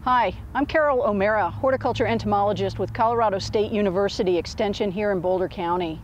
Hi, I'm Carol O'Mara, horticulture entomologist with Colorado State University Extension here in Boulder County.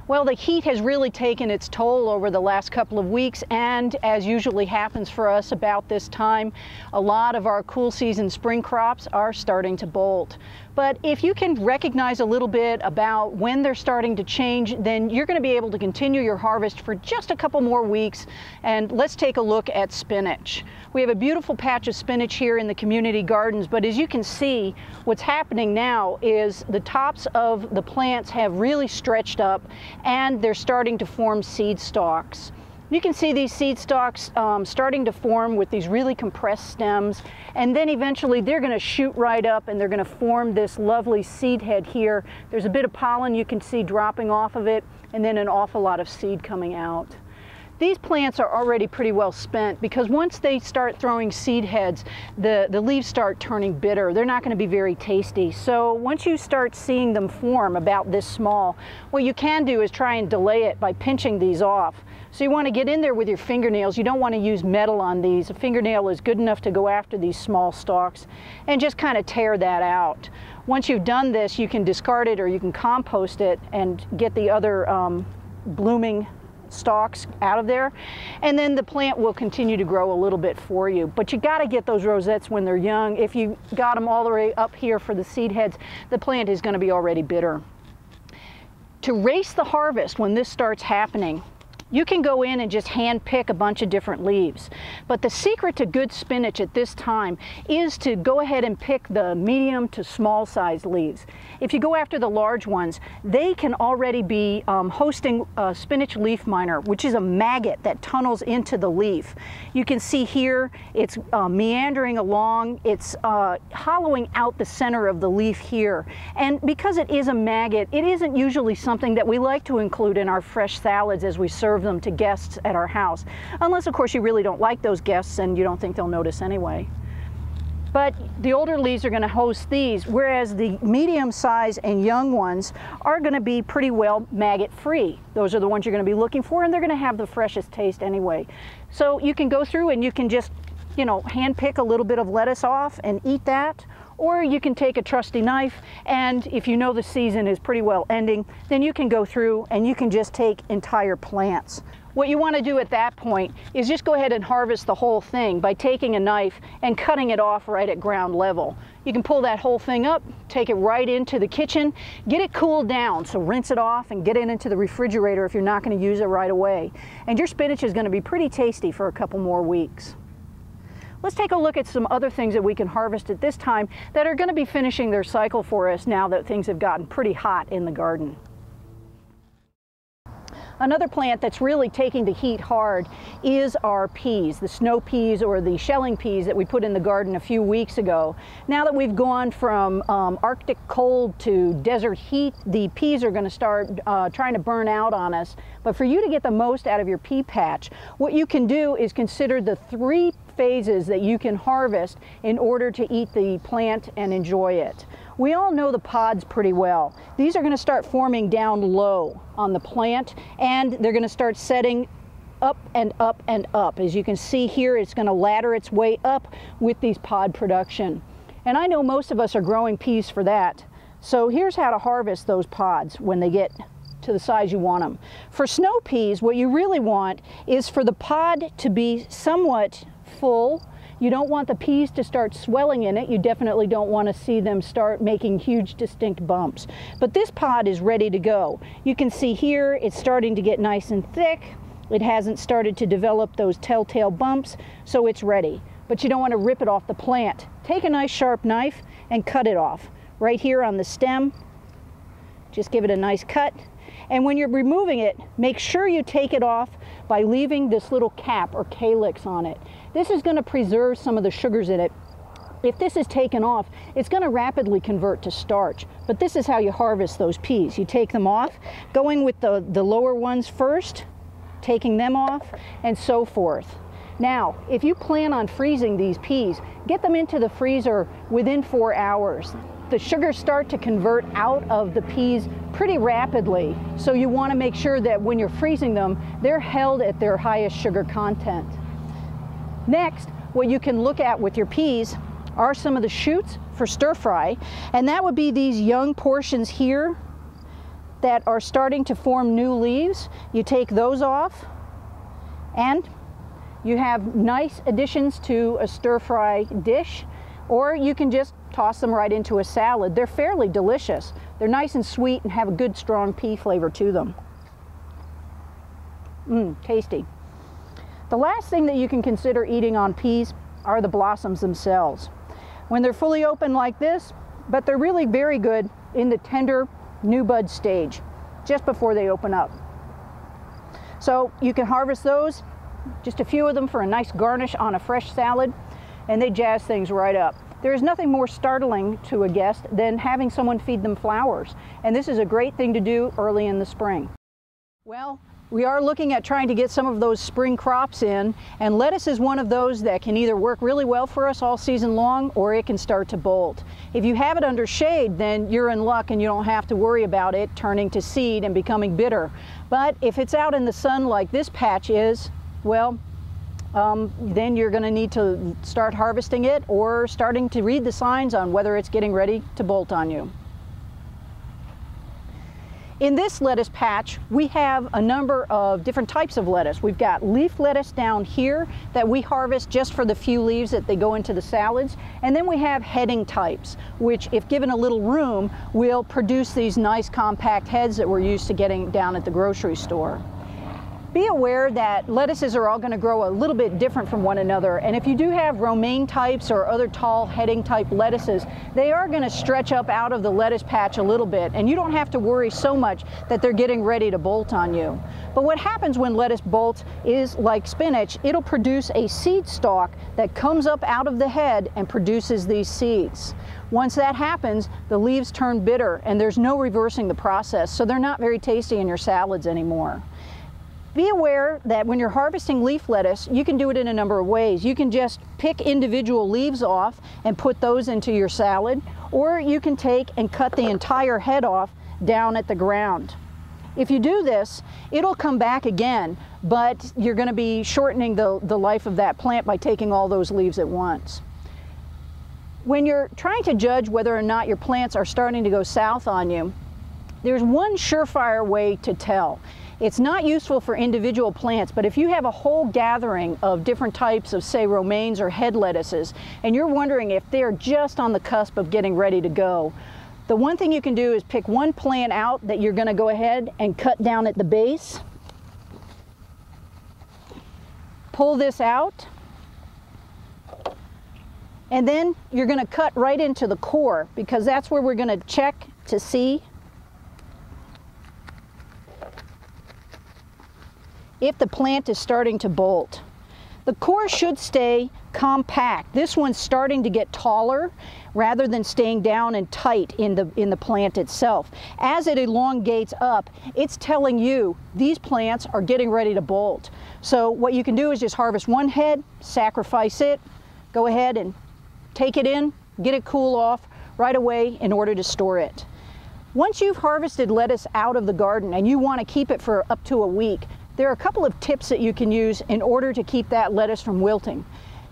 Well, the heat has really taken its toll over the last couple of weeks, and as usually happens for us about this time, a lot of our cool season spring crops are starting to bolt. But if you can recognize a little bit about when they're starting to change, then you're going to be able to continue your harvest for just a couple more weeks. And let's take a look at spinach. We have a beautiful patch of spinach here in the community gardens, but as you can see, what's happening now is the tops of the plants have really stretched up and they're starting to form seed stalks. You can see these seed stalks starting to form with these really compressed stems, and then eventually they're going to shoot right up and they're going to form this lovely seed head here. There's a bit of pollen you can see dropping off of it, and then an awful lot of seed coming out. These plants are already pretty well spent because once they start throwing seed heads, the leaves start turning bitter. They're not going to be very tasty. So once you start seeing them form about this small, what you can do is try and delay it by pinching these off. So you want to get in there with your fingernails. You don't want to use metal on these. A fingernail is good enough to go after these small stalks and just kind of tear that out. Once you've done this, you can discard it or you can compost it and get the other blooming stalks out of there, and then the plant will continue to grow a little bit for you. But you got to get those rosettes when they're young. If you got them all the way up here for the seed heads, the plant is going to be already bitter. To race the harvest when this starts happening, you can go in and just hand pick a bunch of different leaves. But the secret to good spinach at this time is to go ahead and pick the medium to small size leaves. If you go after the large ones, they can already be hosting a spinach leaf miner, which is a maggot that tunnels into the leaf. You can see here it's meandering along, it's hollowing out the center of the leaf here. And because it is a maggot, it isn't usually something that we like to include in our fresh salads as we serve them to guests at our house, unless of course you really don't like those guests and you don't think they'll notice anyway. But the older leaves are going to host these, whereas the medium size and young ones are going to be pretty well maggot free. Those are the ones you're going to be looking for, and they're going to have the freshest taste anyway. So you can go through and you can just, hand pick a little bit of lettuce off and eat that. Or you can take a trusty knife, and if you know the season is pretty well ending, then you can go through and you can just take entire plants. What you want to do at that point is just go ahead and harvest the whole thing by taking a knife and cutting it off right at ground level. You can pull that whole thing up, take it right into the kitchen, get it cooled down, so rinse it off and get it into the refrigerator if you're not going to use it right away. And your spinach is going to be pretty tasty for a couple more weeks. Let's take a look at some other things that we can harvest at this time that are going to be finishing their cycle for us now that things have gotten pretty hot in the garden. Another plant that's really taking the heat hard is our peas, the snow peas or the shelling peas that we put in the garden a few weeks ago. Now that we've gone from Arctic cold to desert heat, the peas are going to start trying to burn out on us. But for you to get the most out of your pea patch, what you can do is consider the 3 phases that you can harvest in order to eat the plant and enjoy it. We all know the pods pretty well. These are going to start forming down low on the plant, and they're going to start setting up and up and up. As you can see here, it's going to ladder its way up with these pod production. And I know most of us are growing peas for that. So here's how to harvest those pods when they get to the size you want them. For snow peas, what you really want is for the pod to be somewhat full. You don't want the peas to start swelling in it. You definitely don't want to see them start making huge distinct bumps. But this pod is ready to go. You can see here it's starting to get nice and thick. It hasn't started to develop those telltale bumps, so it's ready. But you don't want to rip it off the plant. Take a nice sharp knife and cut it off. Right here on the stem, just give it a nice cut. And when you're removing it, make sure you take it off by leaving this little cap or calyx on it. This is going to preserve some of the sugars in it. If this is taken off, it's going to rapidly convert to starch. But this is how you harvest those peas. You take them off, going with the lower ones first, taking them off, and so forth. Now, if you plan on freezing these peas, get them into the freezer within 4 hours. The sugars start to convert out of the peas pretty rapidly, so you want to make sure that when you're freezing them, they're held at their highest sugar content. Next, what you can look at with your peas are some of the shoots for stir fry, and that would be these young portions here that are starting to form new leaves. You take those off and you have nice additions to a stir fry dish, or you can just toss them right into a salad. They're fairly delicious. They're nice and sweet and have a good strong pea flavor to them. Tasty. The last thing that you can consider eating on peas are the blossoms themselves. When they're fully open like this, but they're really very good in the tender new bud stage, just before they open up. So you can harvest those, just a few of them for a nice garnish on a fresh salad, and they jazz things right up. There is nothing more startling to a guest than having someone feed them flowers, and this is a great thing to do early in the spring. Well, we are looking at trying to get some of those spring crops in, and lettuce is one of those that can either work really well for us all season long, or it can start to bolt. If you have it under shade, then you're in luck and you don't have to worry about it turning to seed and becoming bitter. But if it's out in the sun like this patch is, well, then you're going to need to start harvesting it or starting to read the signs on whether it's getting ready to bolt on you. In this lettuce patch, we have a number of different types of lettuce. We've got leaf lettuce down here that we harvest just for the few leaves that they go into the salads. And then we have heading types, which if given a little room, will produce these nice compact heads that we're used to getting down at the grocery store. Be aware that lettuces are all going to grow a little bit different from one another, and if you do have romaine types or other tall heading type lettuces, they are going to stretch up out of the lettuce patch a little bit, and you don't have to worry so much that they're getting ready to bolt on you. But what happens when lettuce bolts is, like spinach, it'll produce a seed stalk that comes up out of the head and produces these seeds. Once that happens, the leaves turn bitter and there's no reversing the process, so they're not very tasty in your salads anymore. Be aware that when you're harvesting leaf lettuce, you can do it in a number of ways. You can just pick individual leaves off and put those into your salad, or you can take and cut the entire head off down at the ground. If you do this, it'll come back again, but you're going to be shortening the life of that plant by taking all those leaves at once. When you're trying to judge whether or not your plants are starting to go south on you, there's one surefire way to tell. It's not useful for individual plants, but if you have a whole gathering of different types of, say, romaines or head lettuces, and you're wondering if they're just on the cusp of getting ready to go, the one thing you can do is pick one plant out that you're going to go ahead and cut down at the base. Pull this out, and then you're going to cut right into the core, because that's where we're going to check to see if the plant is starting to bolt. The core should stay compact. This one's starting to get taller rather than staying down and tight in the plant itself. As it elongates up, it's telling you these plants are getting ready to bolt. So what you can do is just harvest one head, sacrifice it, go ahead and take it in, get it cool off right away in order to store it. Once you've harvested lettuce out of the garden and you want to keep it for up to a week, there are a couple of tips that you can use in order to keep that lettuce from wilting.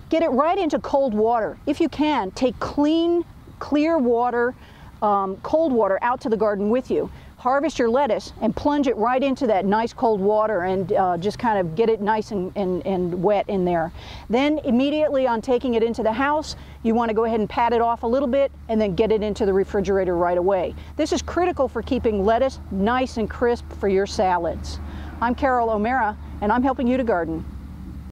Get it right into cold water. If you can, take clean, clear water, cold water out to the garden with you. Harvest your lettuce and plunge it right into that nice cold water and just kind of get it nice and wet in there. Then immediately on taking it into the house, you want to go ahead and pat it off a little bit and then get it into the refrigerator right away. This is critical for keeping lettuce nice and crisp for your salads. I'm Carol O'Mara, and I'm helping you to garden.